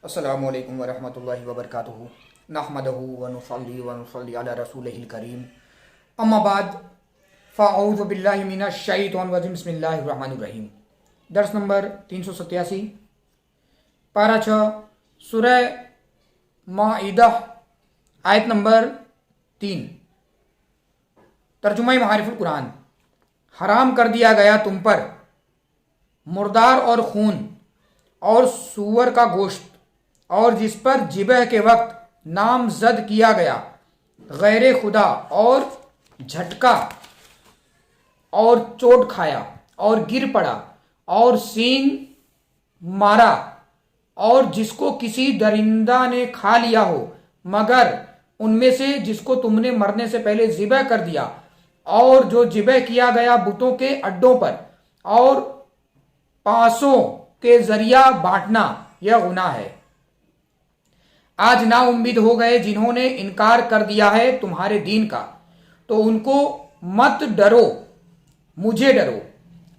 السلام علیکم ورحمۃ اللہ وبرکاتہ نحمدہ ونصلی علی رسولہ الکریم اما بعد فاعوذ باللہ من الشیطان الرجیم بسم اللہ الرحمن الرحیم۔ درس نمبر 387، پارہ 6، سورہ مائدہ، آیت نمبر 3۔ ترجمہ معارف القرآن۔ حرام کر دیا گیا تم پر مردار اور خون اور سور کا گوشت، اور جس پر ذبح کے وقت نامزد کیا گیا غیر خدا، اور جھٹکا اور چوٹ کھایا اور گر پڑا اور سینگ مارا، اور جس کو کسی درندہ نے کھا لیا ہو مگر ان میں سے جس کو تم نے مرنے سے پہلے ذبح کر دیا، اور جو ذبح کیا گیا بتوں کے اڈوں پر اور پاسوں کے ذریعہ بانٹنا، یہ گناہ ہے۔ آج نا امید ہو گئے جنہوں نے انکار کر دیا ہے تمہارے دین کا، تو ان کو مت ڈرو، مجھے ڈرو۔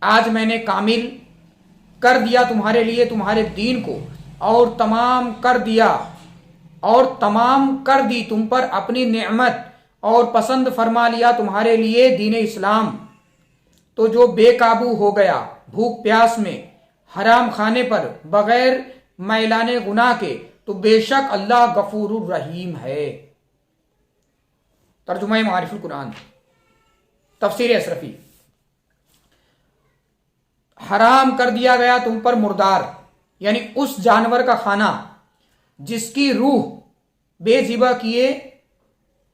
آج میں نے کامل کر دیا تمہارے لیے تمہارے دین کو، اور تمام کر دی تم پر اپنی نعمت، اور پسند فرما لیا تمہارے لیے دین اسلام۔ تو جو بے قابو ہو گیا بھوک پیاس میں حرام کھانے پر بغیر میلان گناہ کے، تو بے شک اللہ غفور الرحیم ہے۔ ترجمہ معارف القرآن، تفسیر اشرفی۔ حرام کر دیا گیا تم پر مردار، یعنی اس جانور کا کھانا جس کی روح بے ذبح کیے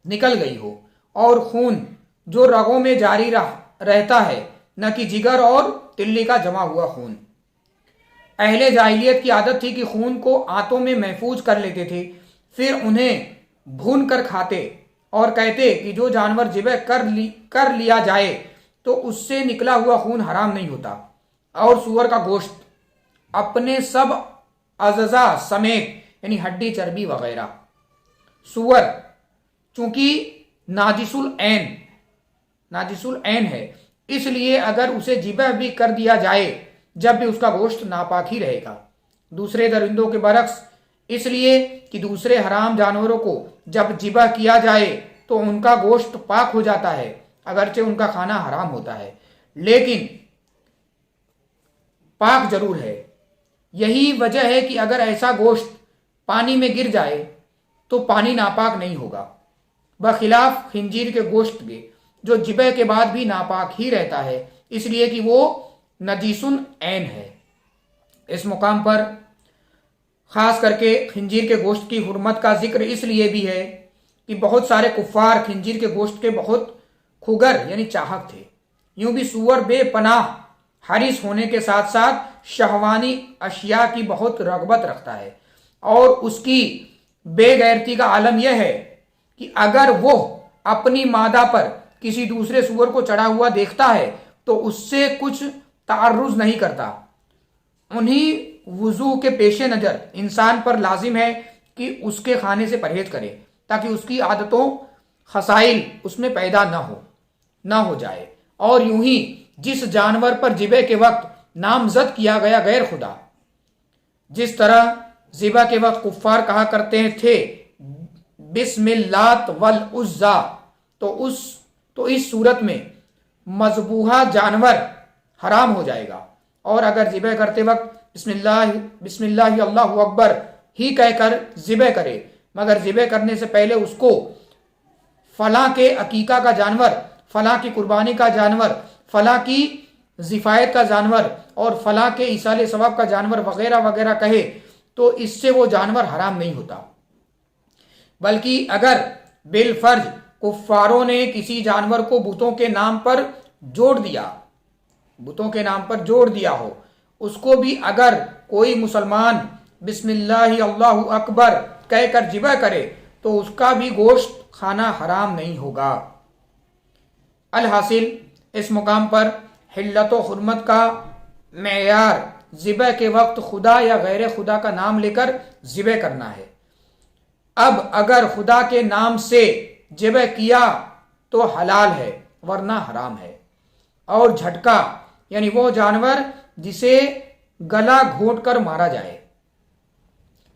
نکل گئی ہو، اور خون جو رگوں میں جاری رہتا ہے، نہ کہ جگر اور تلی کا جمع ہوا خون۔ اہل جاہلیت کی عادت تھی کہ خون کو آنتوں میں محفوظ کر لیتے تھے، پھر انہیں بھون کر کھاتے، اور کہتے کہ جو جانور ذبح کر لیا جائے تو اس سے نکلا ہوا خون حرام نہیں ہوتا، اور سور کا گوشت اپنے سب اعضاء سمیت، یعنی ہڈی چربی وغیرہ۔ سور چونکہ ناجس العین ہے، اس لیے اگر اسے ذبح بھی کر دیا جائے جب بھی اس کا گوشت ناپاک ہی رہے گا۔ دوسرے درندوں کے برعکس، اس لیے کہ دوسرے حرام جانوروں کو جب ذبح کیا جائے تو ان کا گوشت پاک ہو جاتا ہے، اگرچہ ان کا کھانا حرام ہوتا ہے، لیکن پاک ضرور ہے۔ یہی وجہ ہے کہ اگر ایسا گوشت پانی میں گر جائے تو پانی ناپاک نہیں ہوگا، بخلاف خنزیر کے گوشت کے جو ذبح کے بعد بھی ناپاک ہی رہتا ہے، اس لیے کہ وہ نجیس عین ہے۔ اس مقام پر خاص کر کے خنزیر کے گوشت کی حرمت کا ذکر اس لیے بھی ہے کہ بہت سارے کفار خنزیر کے گوشت کے بہت کھگر یعنی چاہک تھے۔ یوں بھی سور بے پناہ حریص ہونے کے ساتھ ساتھ شہوانی اشیاء کی بہت رغبت رکھتا ہے، اور اس کی بے غیرتی کا عالم یہ ہے کہ اگر وہ اپنی مادہ پر کسی دوسرے سور کو چڑھا ہوا دیکھتا ہے تو اس سے کچھ تعرض نہیں کرتا۔ انہی وضوع کے پیش نظر انسان پر لازم ہے کہ اس کے کھانے سے پرہیز کرے، تاکہ اس کی عادتوں خصائل اس میں پیدا نہ ہو جائے۔ اور یوں ہی جس جانور پر ذبح کے وقت نامزد کیا گیا غیر خدا، جس طرح ذبح کے وقت کفار کہا کرتے تھے بسم اللات والعزیٰ، تو اس صورت میں مذبوحہ جانور حرام ہو جائے گا، اور اگر ذبح کرتے وقت بسم اللہ اللہ اکبر ہی کہہ کر ذبح کرے، مگر ذبح کرنے سے پہلے اس کو فلاں کے عقیقہ کا جانور، فلاں کی قربانی کا جانور، فلاں کی ضفائت کا جانور، اور فلاں کے ایصال ثواب کا جانور وغیرہ وغیرہ کہے، تو اس سے وہ جانور حرام نہیں ہوتا۔ بلکہ اگر بالفرض کفاروں نے کسی جانور کو بتوں کے نام پر جوڑ دیا ہو، اس کو بھی اگر کوئی مسلمان بسم اللہ اللہ اکبر کہہ کر ذبح کرے تو اس کا بھی گوشت کھانا حرام نہیں ہوگا۔ الحاصل اس مقام پر حلت و حرمت کا معیار ذبح کے وقت خدا یا غیر خدا کا نام لے کر ذبح کرنا ہے۔ اب اگر خدا کے نام سے ذبح کیا تو حلال ہے، ورنہ حرام ہے۔ اور جھٹکا یعنی وہ جانور جسے گلا گھونٹ کر مارا جائے،